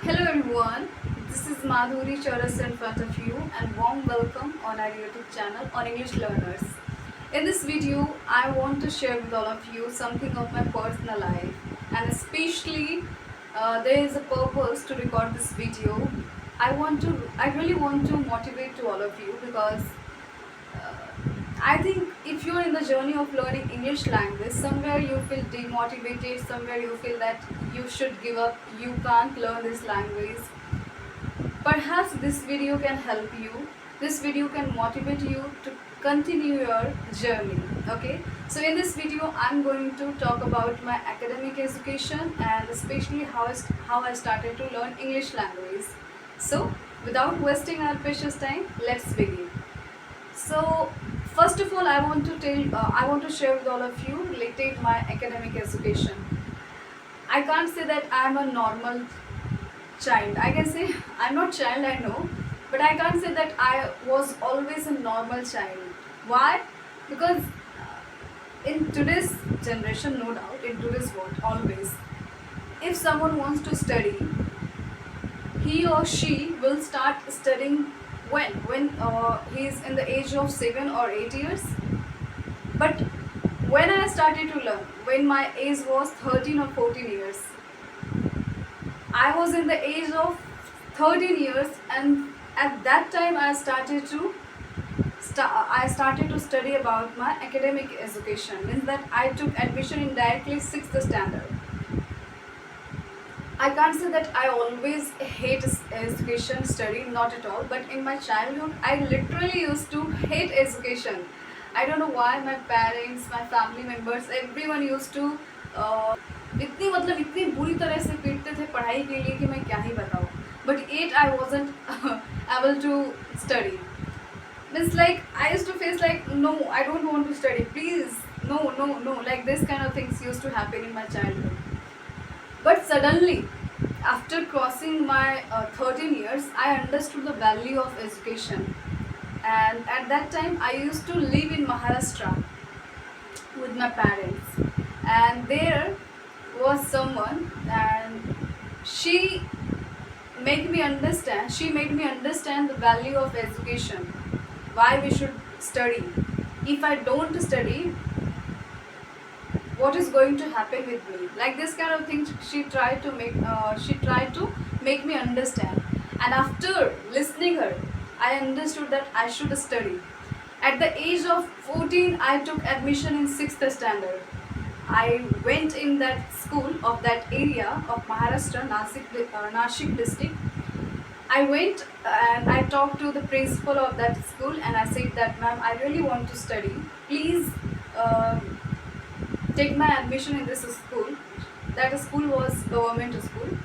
Hello everyone, this is Madhuri Charas in front of you and warm welcome on our YouTube channel on English Learners. In this video, I want to share with all of you something of my personal life, and especially there is a purpose to record this video. I really want to motivate to all of you because I think if you're in the journey of learning English language, somewhere you feel demotivated, somewhere you feel that you should give up, you can't learn this language. Perhaps this video can help you. This video can motivate you to continue your journey. Okay, so in this video, I'm going to talk about my academic education and especially how I started to learn English language. So, without wasting our precious time, let's begin. So, first of all, I want to share with all of you related my academic education. I can't say that I'm a normal child. I can say I'm not child, I know, but I can't say that I was always a normal child. Why? Because in today's generation, no doubt, in today's world, always, if someone wants to study, he or she will start studying when he is in the age of 7 or 8 years. But when I started to learn, when my age was 13 or 14 years, I was in the age of 13 years, and at that time I started to study about my academic education. Means that I took admission in directly sixth standard. I can't say that I always hate education study, not at all. But in my childhood, I literally used to hate education. I don't know why. My parents, my family members, everyone used to इतनी बुरी तरह से पीटते थे पढ़ाई के लिए कि मैं क्या ही बताऊँ. But yet I wasn't able to study. It's like I used to face like, no, I don't want to study. Please, no, no, no. Like this kind of things used to happen in my childhood. But suddenly, after crossing my 13 years, I understood the value of education. And at that time, I used to live in Maharashtra with my parents. And there was someone, and she she made me understand the value of education, why we should study. If I don't study, what is going to happen with me, like this kind of things she tried to make me understand. And after listening her, I understood that I should study. At the age of 14, I took admission in 6th standard. I went in that school of that area of Maharashtra, Nashik district. I went and I talked to the principal of that school, and I said that, ma'am, I really want to study, please take my admission in this school. That school was government school.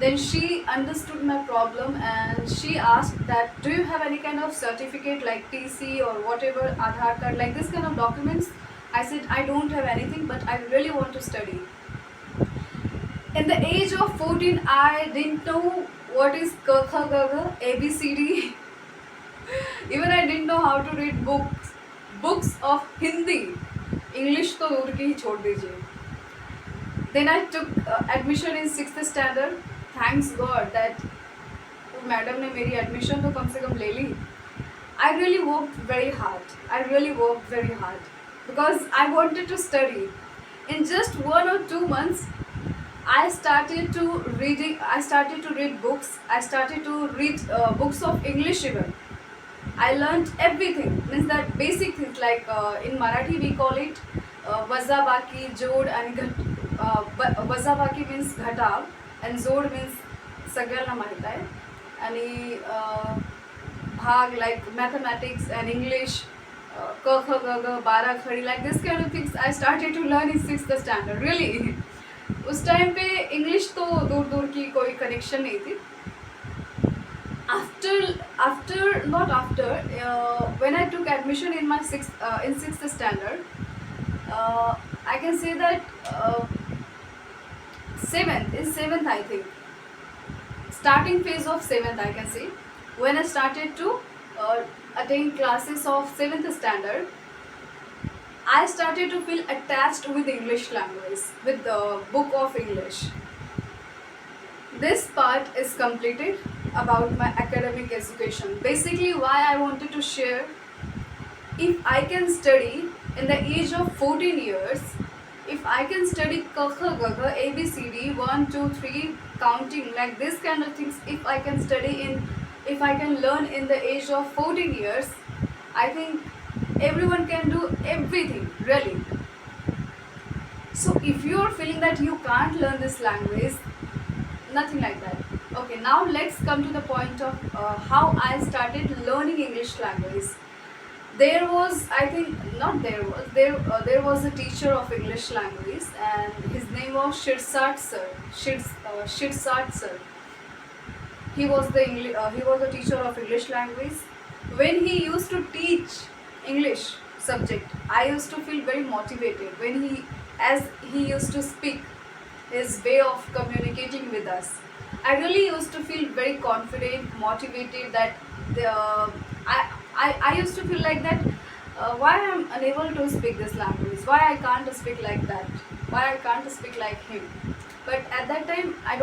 Then she understood my problem, and she asked that, do you have any kind of certificate like TC or whatever, Aadhaar card, like this kind of documents? I said I don't have anything, but I really want to study. In the age of 14, I didn't know what is K, Kha, Ga, Gha, ABCD. Even I didn't know how to read books of Hindi. English तो दूर की ही छोड़ दीजिए. Then I took admission in 6th standard. Thanks God that madam ने मेरी admission तो कम से कम ले ली. I really worked very hard. Because I wanted to study. In just 1 or 2 months, I started to read books. I started to read books of English even. I learned everything. Means that basic things like in Marathi we call it वजाबाकी, जोड आणि वजाबाकी means घटाव and जोड means सगळ्यांना माहीत आहे. आणि भाग like mathematics and English, क ख ग घ, बारा खड़ी, like this kind of things I started to learn in 6th standard. Really. उस टाइम पे इंग्लिश तो दूर दूर की कोई कनेक्शन नहीं थी. When I took admission in my sixth standard, I can say that seventh I think, starting phase of seventh I can say, when I started to attend classes of 7th standard, I started to feel attached with English language, with the book of English. this part is completed about my academic education. Basically, why I wanted to share, if I can study in the age of 14 years, if I can study kakha gagha abcd 1 2 3 counting like this kind of things, if I can learn in the age of 14 years, I think everyone can do everything really. So if you are feeling that you can't learn this language, nothing like that. Okay, now let's come to the point of how I started learning English language. There was, I think, not there was, there was a teacher of English language, and his name was Shirsat sir. Shirsat sir. He was a teacher of English language. When he used to teach English subject, I used to feel very motivated when he used to speak, his way of communicating with us. I really used to feel very confident, motivated that I used to feel like that, why I'm unable to speak this language, why I can't speak like that, why I can't speak like him. But at that time, I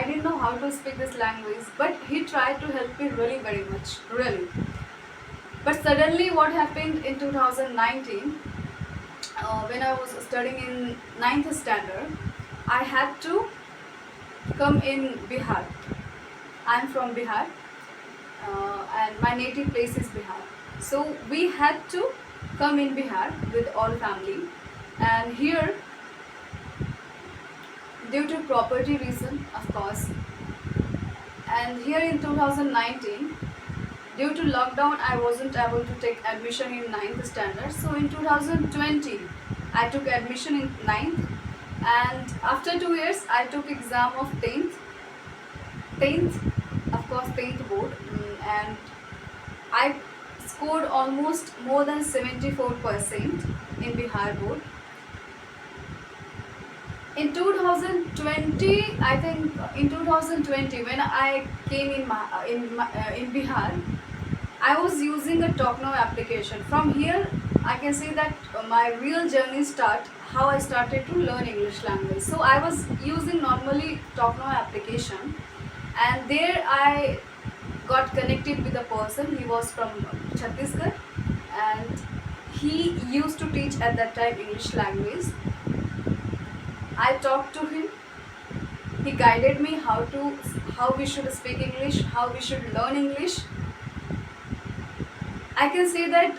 didn't know how to speak this language, but he tried to help me really very much, really. But suddenly what happened in 2019, when I was studying in 9th standard, I had to come in Bihar. I'm from Bihar, and my native place is Bihar. So we had to come in Bihar with all family, and here, due to property reason, of course, and here in 2019, due to lockdown, I wasn't able to take admission in 9th standard. So in 2020, I took admission in 9th, and after 2 years, I took exam of 10th, of course, 10th board, and I scored almost more than 74% in Bihar board. In 2020, I think in 2020, when I came in Bihar, I was using a TalkNow application. From here, I can say that my real journey how I started to learn English language. So I was using normally TalkNow application, and there I got connected with a person. He was from Chhattisgarh, and he used to teach at that time English language. I talked to him. He guided me how we should speak English, how we should learn English. I can say that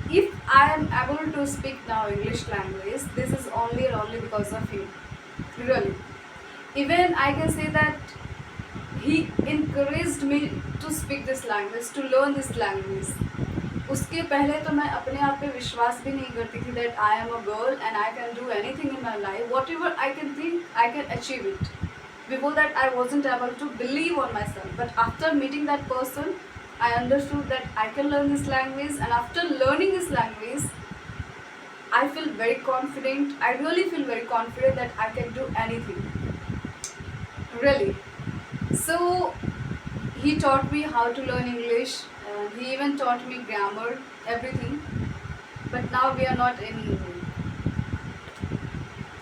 if I am able to speak now English language, this is only and only because of him. Really. Even I can say that he encouraged me to speak this language, to learn this language. उसके पहले तो मैं अपने आप पे विश्वास भी नहीं करती थी that I am a girl and I can do anything in my life. Whatever I can think, I can achieve it. Before that, I wasn't able to believe on myself. But after meeting that person, I understood that I can learn this language, and after learning this language, I feel very confident. I really feel very confident that I can do anything. Really. So he taught me how to learn English, and he even taught me grammar, everything. But now we are not in,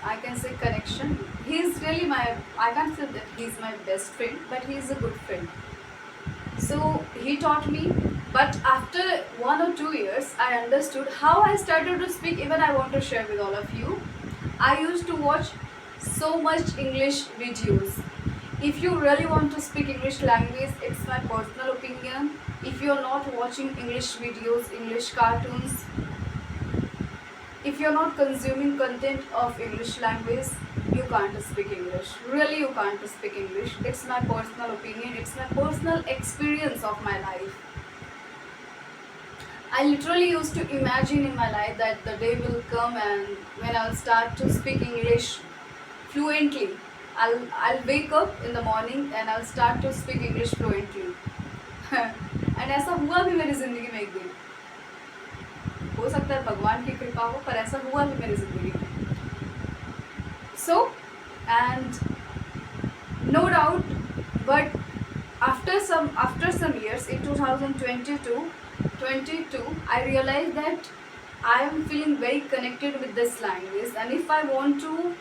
I can say, connection. He's really I can't say that he's my best friend, but he's a good friend. So he taught me, but after 1 or 2 years, I understood how I started to speak. Even I want to share with all of you. I used to watch so much English videos. If you really want to speak English language, it's my personal opinion. If you're not watching English videos, English cartoons, if you're not consuming content of English language, you can't speak English. Really, you can't speak English. It's my personal opinion. It's my personal experience of my life. I literally used to imagine in my life that the day will come and when I'll start to speak English fluently. I'll wake up in the morning and I'll start to speak English fluently. And ऐसा हुआ भी मेरी ज़िंदगी में एक दिन. हो सकता है भगवान की कृपा हो, पर ऐसा हुआ भी मेरी ज़िंदगी में. So, and no doubt, but after some years, in 2022, I realized that I am feeling very connected with this language, and if I want to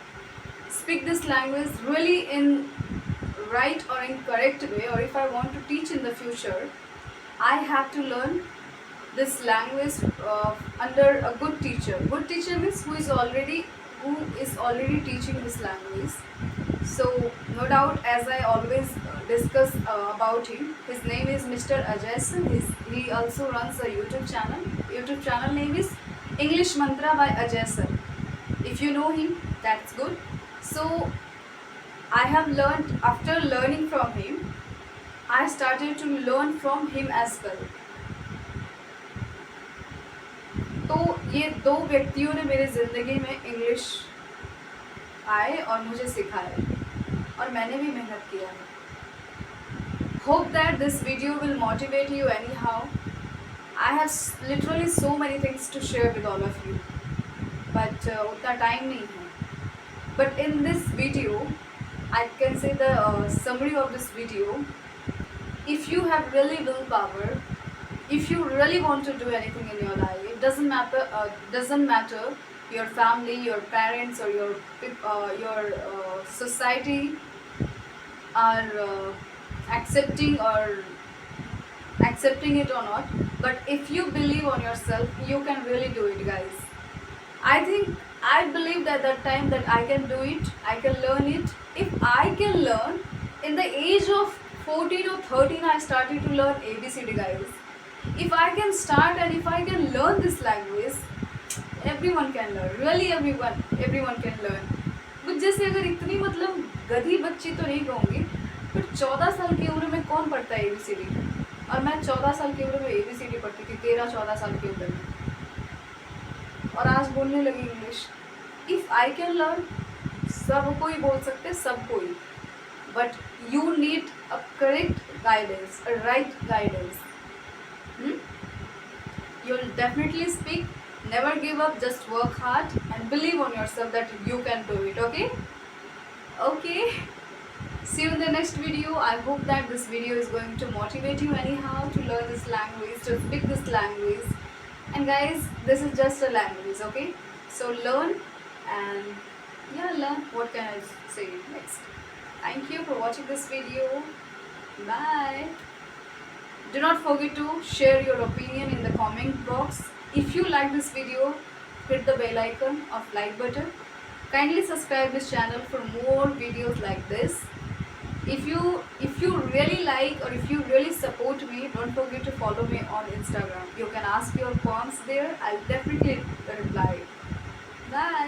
speak this language really in right or incorrect way, or if I want to teach in the future, I have to learn this language under a good teacher. Good teacher means who is already teaching this language. So no doubt, as I always discuss about him, his name is Mr. Ajay Sir. He also runs a YouTube channel. YouTube channel name is English Mantra by Ajay Sir. If you know him, that's good. So I have learned, after learning from him, I started to learn from him as well. तो ये दो व्यक्तियों ने मेरे ज़िंदगी में English आए और मुझे सिखाए, और मैंने भी मेहनत किया है. Hope that this video will motivate you anyhow. I have literally so many things to share with all of you, but उतना टाइम नहीं है. But in this video I can say the summary of this video. If you have really willpower, if you really want to do anything in your life, it doesn't matter your family, your parents, or your society are accepting it or not. But if you believe on yourself, you can really do it, guys. I believed at that time that I can do it, I can learn it. If I can learn, in the age of 14 or 13, I started to learn ABCD, guys. If I can start and if I can learn this language, everyone can learn. Really, everyone can learn. मुझ जैसे अगर इतनी मतलब गधी बच्ची तो नहीं कहूँगी, बट 14 साल की उम्र में कौन पढ़ता है ABCD? और मैं 14 साल की उम्र में ABCD पढ़ती थी, 13-14 साल की उम्र में, और आज बोलने लगी English. If I can learn, सब कोई बोल सकते, सब कोई, but you need a correct guidance, a right guidance. You will definitely speak. Never give up, just work hard and believe on yourself that you can do it. Okay, see you in the next video. I hope that this video is going to motivate you anyhow to learn this language, to speak this language. And guys, this is just a language, okay? So learn, and learn. What can I say next? Thank you for watching this video. Bye. Do not forget to share your opinion in the comment box. If you like this video, hit the bell icon of like button. Kindly subscribe this channel for more videos like this. If you really like, or if you really support me, don't forget to follow me on Instagram. You can ask your poems there. I'll definitely reply. Bye.